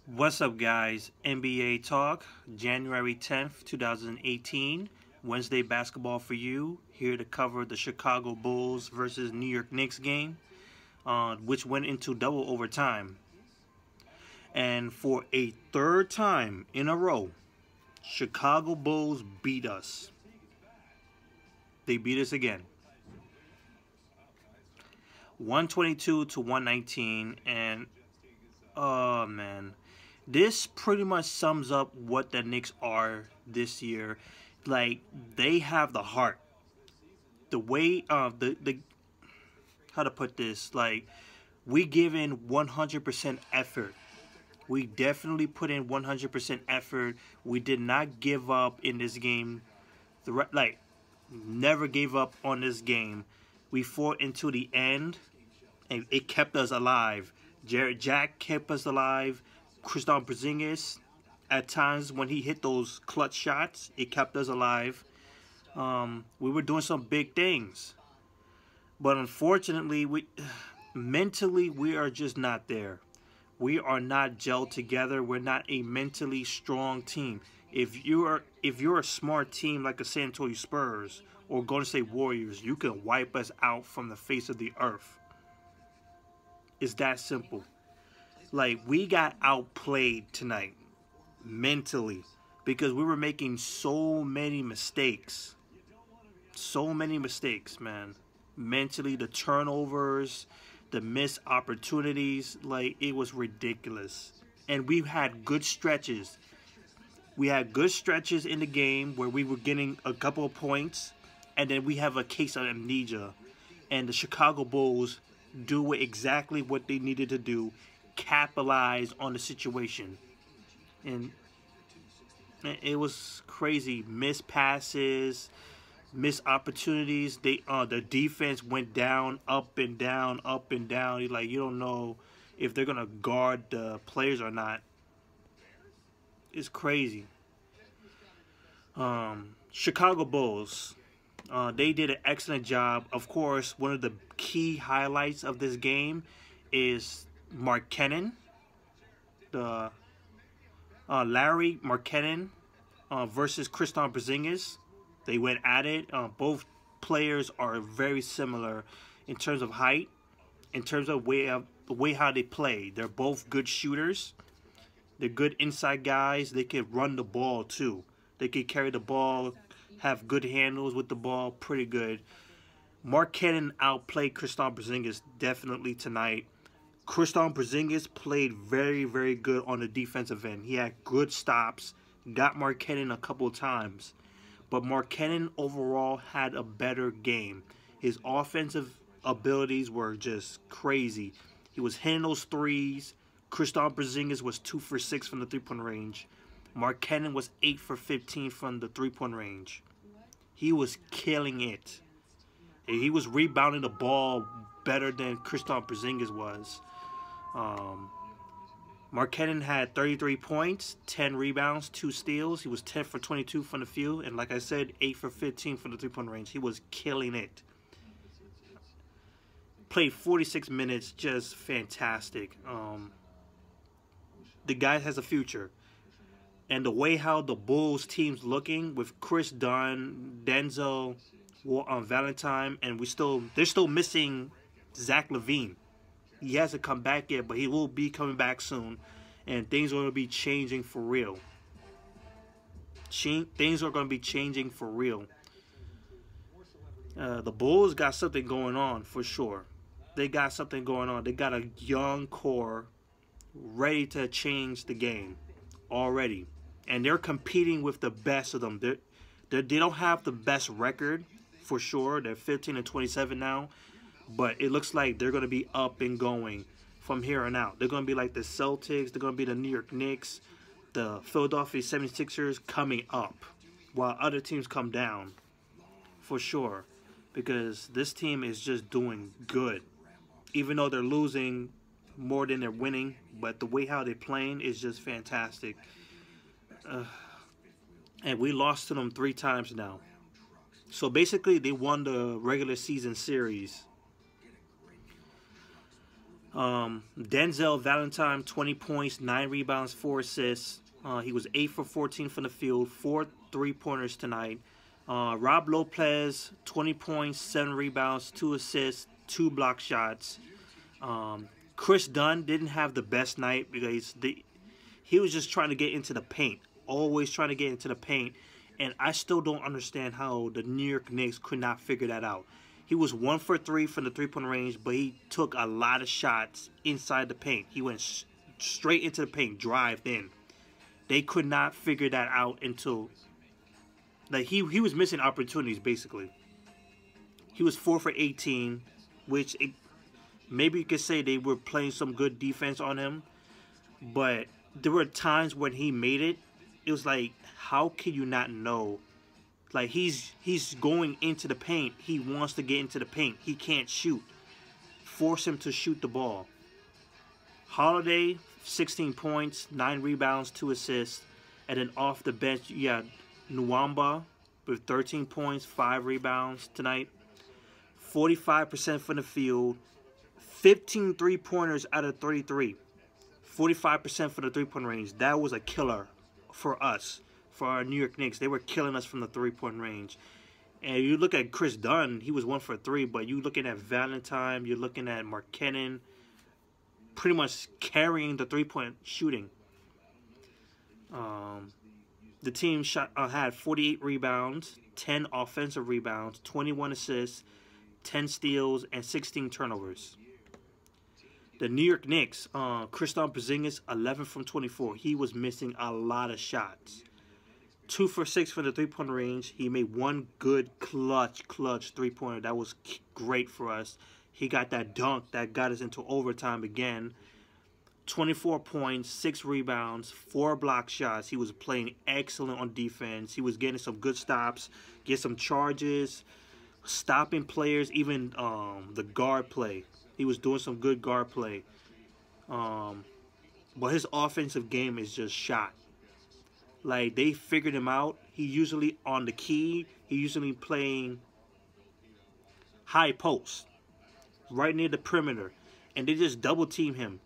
What's up, guys? NBA Talk, January 10th, 2018. Wednesday basketball for you. Here to cover the Chicago Bulls versus New York Knicks game, which went into double overtime. And for a third time in a row, Chicago Bulls beat us. They beat us again. 122 to 119. And, oh, man. This pretty much sums up what the Knicks are this year. Like, they have the heart. The way, how to put this, like, we give in 100% effort. We definitely put in 100% effort. We did not give up in this game. Never gave up on this game. We fought into the end, and it kept us alive. Jarrett Jack kept us alive. Kris Dunn, at times when he hit those clutch shots, it kept us alive. We were doing some big things. But unfortunately, mentally, we are just not there. We are not gelled together. We're not a mentally strong team. If you're a smart team like the San Antonio Spurs or Golden State Warriors, you can wipe us out from the face of the earth. It's that simple. Like, we got outplayed tonight mentally because we were making so many mistakes. So many mistakes, man. Mentally, the turnovers, the missed opportunities, like, it was ridiculous. And we've had good stretches. We had good stretches in the game where we were getting a couple of points, and then we have a case of amnesia. And the Chicago Bulls do exactly what they needed to do, capitalize on the situation. And it was crazy. Missed passes, missed opportunities. The defense went down, up and down, up and down. Like, you don't know if they're gonna guard the players or not. It's crazy. Chicago Bulls, they did an excellent job. Of course, one of the key highlights of this game is Markkanen, the Lauri Markkanen versus Kris Dunn. They went at it. Both players are very similar in terms of height, in terms of the way how they play. They're both good shooters. They're good inside guys. They can run the ball too. They can carry the ball, have good handles with the ball, pretty good. Markkanen outplayed Kris Dunn definitely tonight. Kris Dunn played very, very good on the defensive end. He had good stops, got Markkanen a couple of times. But Markkanen overall had a better game. His offensive abilities were just crazy. He was hitting those threes. Kris Dunn was 2 for 6 from the three-point range. Markkanen was 8 for 15 from the three-point range. He was killing it. He was rebounding the ball better than Kris Dunn was. Markkanen had 33 points, 10 rebounds, 2 steals. He was 10 for 22 from the field. And like I said, 8 for 15 from the three-point range. He was killing it. Played 46 minutes, just fantastic. The guy has a future. And the way how the Bulls team's looking with Kris Dunn, Denzel, Valentine, and they're still missing Zach LaVine. He hasn't come back yet, but he will be coming back soon. And things are going to be changing for real. Things are going to be changing for real. The Bulls got something going on for sure. They got something going on. They got a young core ready to change the game already. And they're competing with the best of them. They don't have the best record for sure. They're 15 and 27 now. But it looks like they're going to be up and going from here on out. They're going to be like the Celtics. They're going to be the New York Knicks, the Philadelphia 76ers coming up while other teams come down for sure. Because this team is just doing good. Even though they're losing more than they're winning. But the way how they're playing is just fantastic. And we lost to them 3 times now. So basically they won the regular season series. Denzel Valentine, 20 points, 9 rebounds, 4 assists. He was 8 for 14 from the field, 4 3-pointers tonight. Rob Lopez, 20 points, 7 rebounds, 2 assists, 2 block shots. Kris Dunn didn't have the best night because he was just trying to get into the paint. Always trying to get into the paint. And I still don't understand how the New York Knicks could not figure that out. He was 1 for 3 from the 3-point range, but he took a lot of shots inside the paint. He went straight into the paint, drived in. They could not figure that out until... Like, he was missing opportunities, basically. He was 4 for 18, which maybe you could say they were playing some good defense on him. But there were times when he made it. It was like, how can you not know? Like, he's going into the paint. He wants to get into the paint. He can't shoot. Force him to shoot the ball. Holiday, 16 points, 9 rebounds, 2 assists. And then off the bench, you got Nwamba with 13 points, 5 rebounds tonight. 45% from the field. 15 3-pointers out of 33. 45% for the 3-point range. That was a killer for us. For our New York Knicks, they were killing us from the 3-point range. And you look at Kris Dunn, he was 1 for 3, but you looking at Valentine, you're looking at Markkanen, pretty much carrying the 3-point shooting. The team had 48 rebounds, 10 offensive rebounds, 21 assists, 10 steals, and 16 turnovers. The New York Knicks, Kris Dunn, 11 from 24. He was missing a lot of shots. 2 for 6 from the 3-point range. He made one good clutch 3-pointer. That was great for us. He got that dunk that got us into overtime again. 24 points, 6 rebounds, 4 block shots. He was playing excellent on defense. He was getting some good stops, get some charges, stopping players, even the guard play. He was doing some good guard play. But his offensive game is just shot. Like, they figured him out. He usually on the key. He usually playing high post, right near the perimeter, and they just double team him.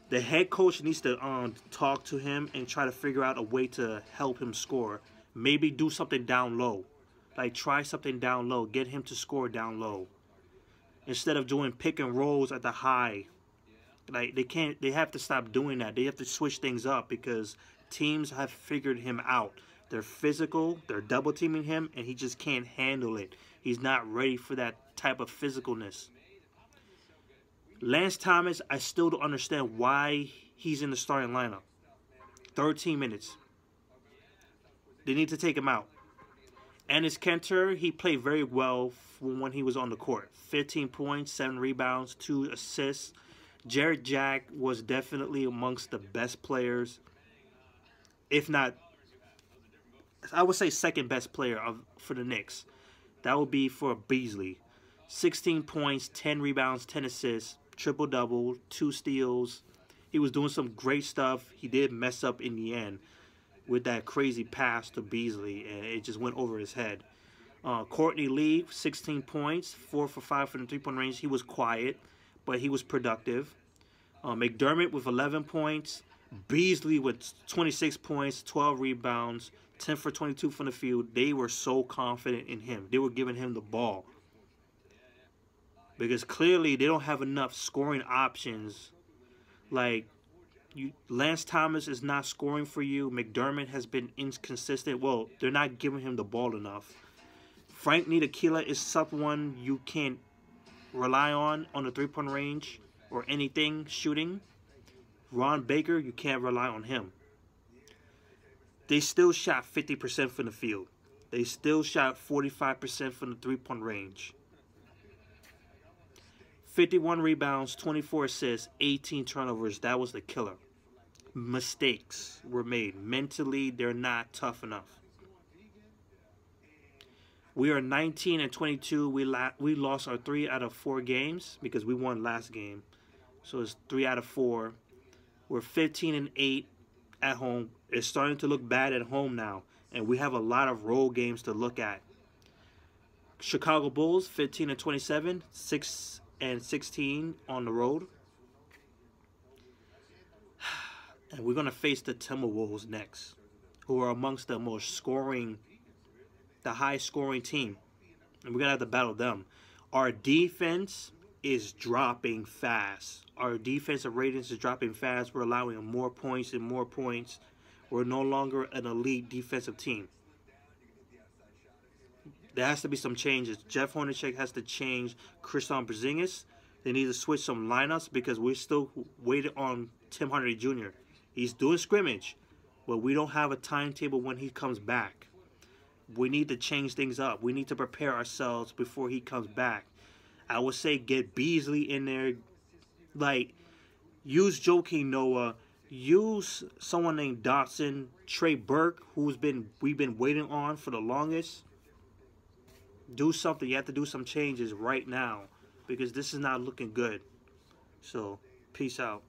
The head coach needs to talk to him and try to figure out a way to help him score. Maybe do something down low. Like, try something down low. Get him to score down low. Instead of doing pick and rolls at the high. Like, they have to stop doing that. They have to switch things up because teams have figured him out. They're physical. They're double teaming him, and he just can't handle it. He's not ready for that type of physicalness. Lance Thomas, I still don't understand why he's in the starting lineup. 13 minutes. They need to take him out. Enes Kanter, he played very well when he was on the court. 15 points, 7 rebounds, 2 assists. Jarrett Jack was definitely amongst the best players. If not, I would say second best player for the Knicks. That would be for Beasley. 16 points, 10 rebounds, 10 assists, triple-double, 2 steals. He was doing some great stuff. He did mess up in the end with that crazy pass to Beasley, and it just went over his head. Courtney Lee, 16 points, 4 for 5 from the 3-point range. He was quiet, but he was productive. McDermott with 11 points. Beasley with 26 points, 12 rebounds, 10 for 22 from the field. They were so confident in him. They were giving him the ball. Because clearly they don't have enough scoring options. Like, Lance Thomas is not scoring for you. McDermott has been inconsistent. Well, they're not giving him the ball enough. Frank Ntilikina is someone you can't rely on the 3-point range or anything shooting. Ron Baker, you can't rely on him. They still shot 50% from the field. They still shot 45% from the 3-point range. 51 rebounds, 24 assists, 18 turnovers. That was the killer. Mistakes were made. Mentally, they're not tough enough. We are 19-22. We lost our 3 out of 4 games because we won last game. So it's 3 out of 4. We're 15-8 at home. It's starting to look bad at home now, and we have a lot of road games to look at. Chicago Bulls, 15-27, 6-16 on the road. And we're going to face the Timberwolves next, who are amongst the high scoring team. And we're going to have to battle them. Our defense is dropping fast. Our defensive ratings is dropping fast. We're allowing more points and more points. We're no longer an elite defensive team. There has to be some changes. Jeff Hornacek has to change Kris Dunn. They need to switch some lineups because we're still waiting on Tim Hardaway Jr. He's doing scrimmage, but we don't have a timetable when he comes back. We need to change things up. We need to prepare ourselves before he comes back. I would say get Beasley in there. Like, use Joakim Noah. Use someone named Dotson. Trey Burke, we've been waiting on for the longest. Do something. You have to do some changes right now because this is not looking good. So, peace out.